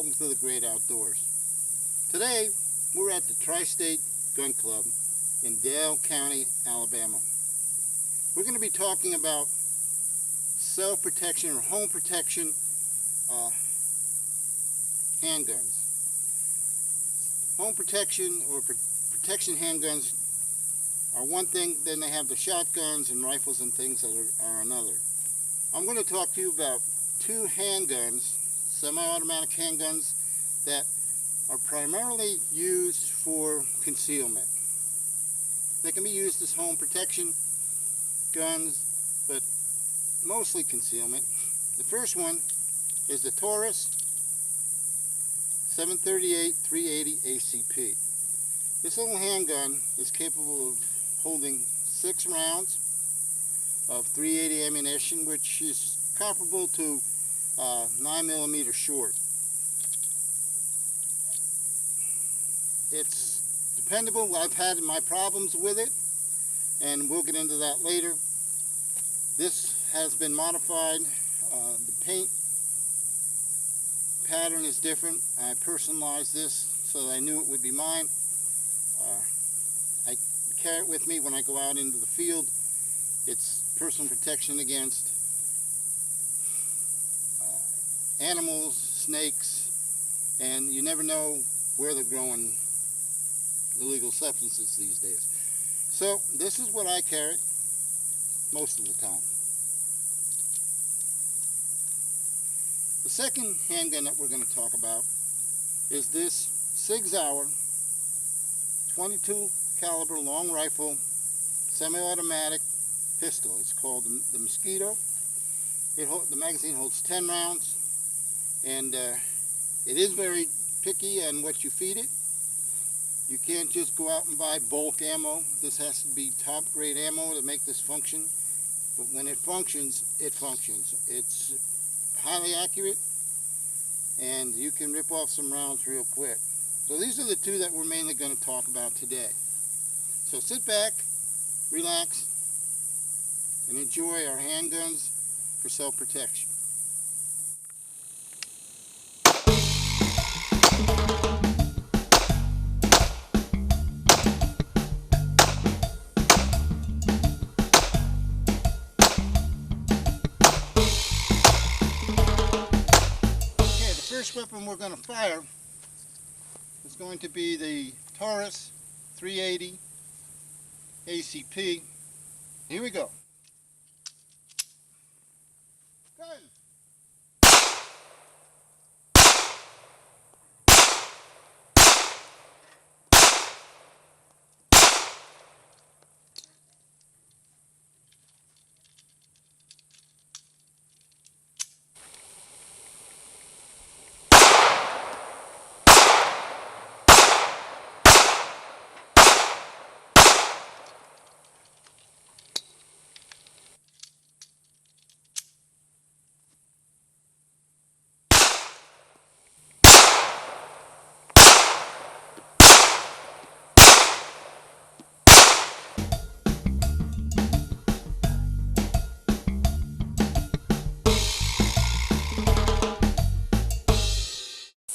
Welcome to the great outdoors. Today we're at the Tri-State Gun Club in Dale County, Alabama. We're going to be talking about self-protection or home protection handguns. Home protection or protection handguns are one thing, then they have the shotguns and rifles and things that are another. I'm going to talk to you about two handguns, semi-automatic handguns, that are primarily used for concealment. They can be used as home protection guns, but mostly concealment. The first one is the Taurus 738-380 ACP. This little handgun is capable of holding 6 rounds of 380 ammunition, which is comparable to 9mm short. It's dependable. I've had my problems with it, and we'll get into that later. This has been modified. The paint pattern is different. I personalized this so that I knew it would be mine. I carry it with me when I go out into the field. It's personal protection against animals, snakes, and you never know where they're growing illegal substances these days. So this is what I carry most of the time. The second handgun that we're going to talk about is this Sigsauer 22 caliber long rifle semi-automatic pistol. It's called the Mosquito. The magazine holds 10 rounds, and it is very picky on what you feed it. You can't just go out and buy bulk ammo. This has to be top grade ammo to make this function. But when it functions, it functions. It's highly accurate, and you can rip off some rounds real quick. So these are the two that we're mainly going to talk about today. So sit back, relax, and enjoy our handguns for self-protection. Okay, the first weapon we're going to fire is going to be the Taurus 380 ACP. Here we go. Gun.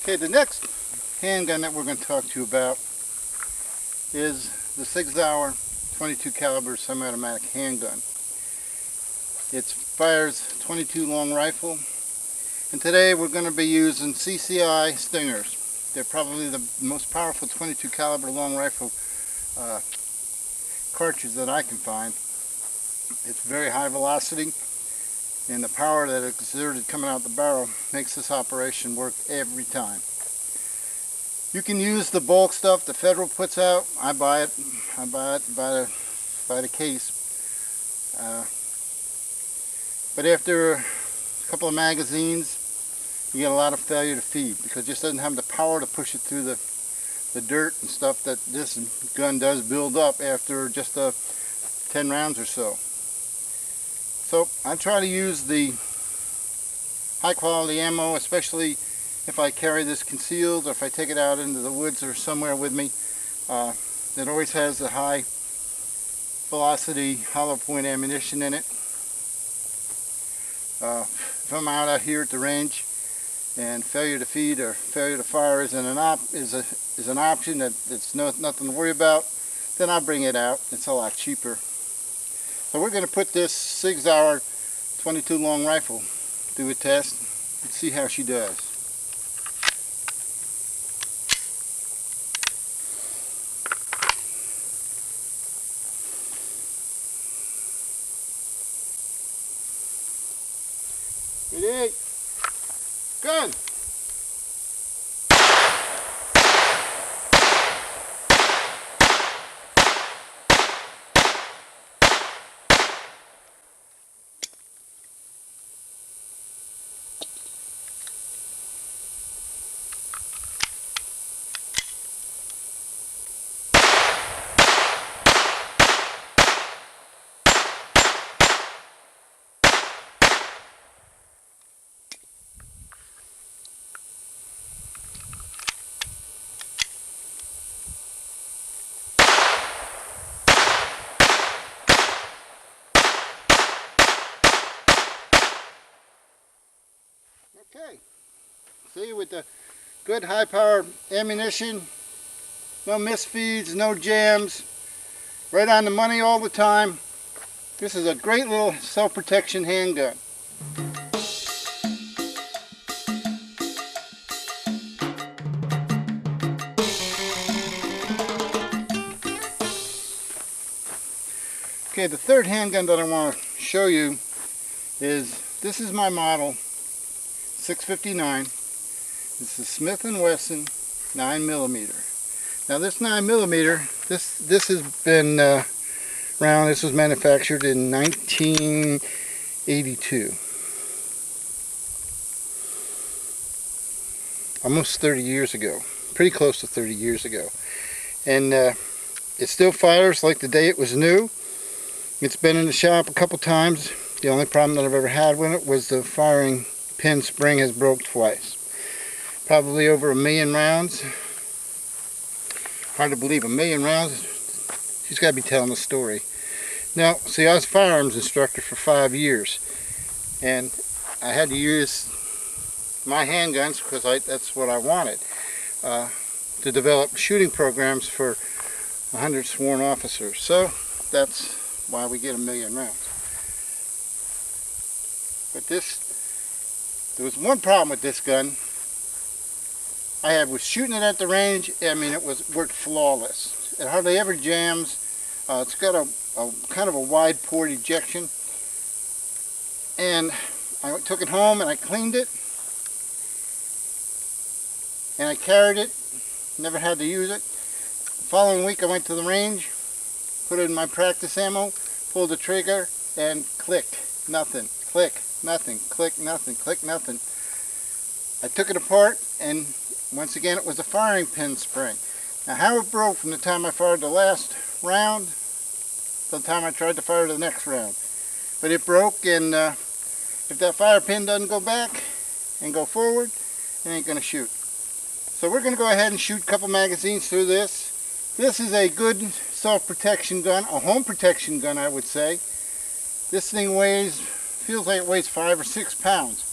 Okay, the next handgun that we're going to talk to you about is the Sigsauer 22 caliber semi-automatic handgun. It fires 22 long rifle, and today we're going to be using CCI Stingers. They're probably the most powerful 22 caliber long rifle cartridge that I can find. It's very high velocity, and the power that is exerted coming out the barrel makes this operation work every time. You can use the bulk stuff the Federal puts out. I buy it by the case. But after a couple of magazines, you get a lot of failure to feed because it just doesn't have the power to push it through the dirt and stuff that this gun does build up after just 10 rounds or so. So I try to use the high quality ammo, especially if I carry this concealed or if I take it out into the woods or somewhere with me. It always has a high velocity hollow point ammunition in it. If I'm out here at the range and failure to feed or failure to fire is an option that's nothing to worry about, then I'll bring it out. It's a lot cheaper. So we're going to put this Sigsauer 22 long rifle through a test and see how she does. Ready? Gun! Okay, see, with the good high power ammunition, no misfeeds, no jams, right on the money all the time. This is a great little self-protection handgun. Okay, the third handgun that I want to show you is, this is my model 659. This is Smith Wasson 9mm. Now this 9mm, this has been around. This was manufactured in 1982. Almost 30 years ago. Pretty close to 30 years ago. And it still fires like the day it was new. It's been in the shop a couple times. The only problem that I've ever had with it was the firing pin spring has broke twice. Probably over 1,000,000 rounds. Hard to believe, 1,000,000 rounds. She's got to be telling the story. Now, see, I was a firearms instructor for 5 years, and I had to use my handguns because that's what I wanted, to develop shooting programs for 100 sworn officers. So that's why we get 1,000,000 rounds. But there was one problem with this gun. I was shooting it at the range. I mean, it worked flawless. It hardly ever jams. It's got a kind of a wide port ejection. And I took it home and I cleaned it. And I carried it. Never had to use it. The following week I went to the range, put it in my practice ammo, pulled the trigger, and click, nothing. Click, nothing. Click, nothing. Click, nothing. I took it apart, and once again it was a firing pin spring. Now how it broke from the time I fired the last round to the time I tried to fire the next round. But it broke, and if that fire pin doesn't go back and go forward, it ain't going to shoot. So we're going to go ahead and shoot a couple magazines through this. This is a good self-protection gun, a home protection gun, I would say. This thing feels like it weighs 5 or 6 pounds.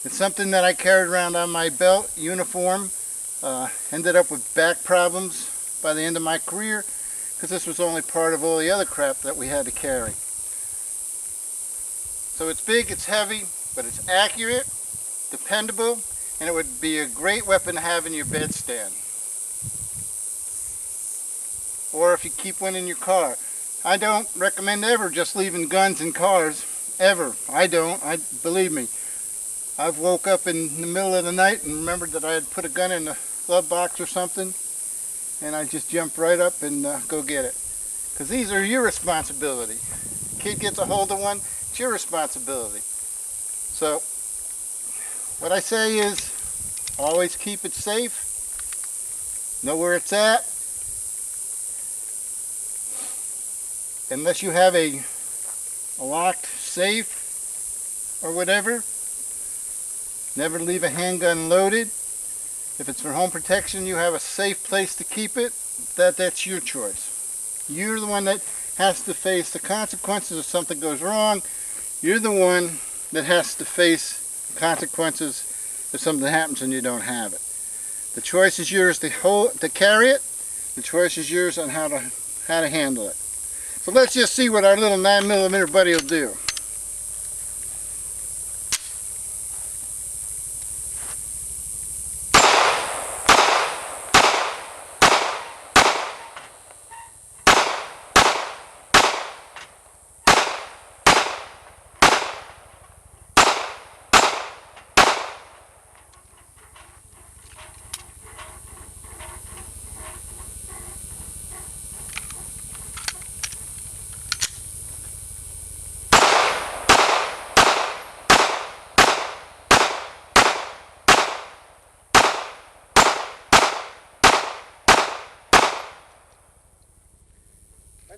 It's something that I carried around on my belt, uniform. Ended up with back problems by the end of my career because this was only part of all the other crap that we had to carry. So it's big, it's heavy, but it's accurate, dependable, and it would be a great weapon to have in your bedstand. Or if you keep one in your car. I don't recommend ever just leaving guns in cars, ever. I don't. Believe me. I've woke up in the middle of the night and remembered that I had put a gun in the glove box or something, and I just jumped right up and go get it. Because these are your responsibility. Kid gets a hold of one, it's your responsibility. So what I say is, always keep it safe, know where it's at. Unless you have a locked safe or whatever, never leave a handgun loaded. If it's for home protection, you have a safe place to keep it. That's your choice. You're the one that has to face the consequences if something goes wrong. You're the one that has to face the consequences if something happens and you don't have it. The choice is yours to carry it. The choice is yours on how to handle it. So let's just see what our little 9mm buddy will do.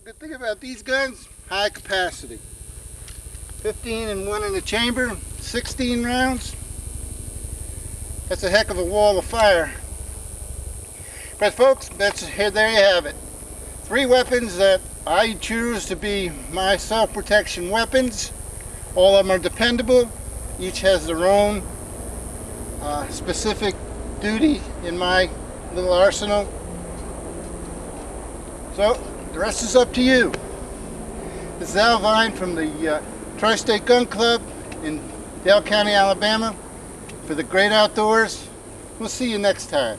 The good thing about these guns, high capacity. 15 and 1 in the chamber, 16 rounds. That's a heck of a wall of fire. But folks, there you have it. 3 weapons that I choose to be my self-protection weapons. All of them are dependable. Each has their own specific duty in my little arsenal. So, the rest is up to you. This is Al Vine from the Tri-State Gun Club in Dale County, Alabama for the great outdoors. We'll see you next time.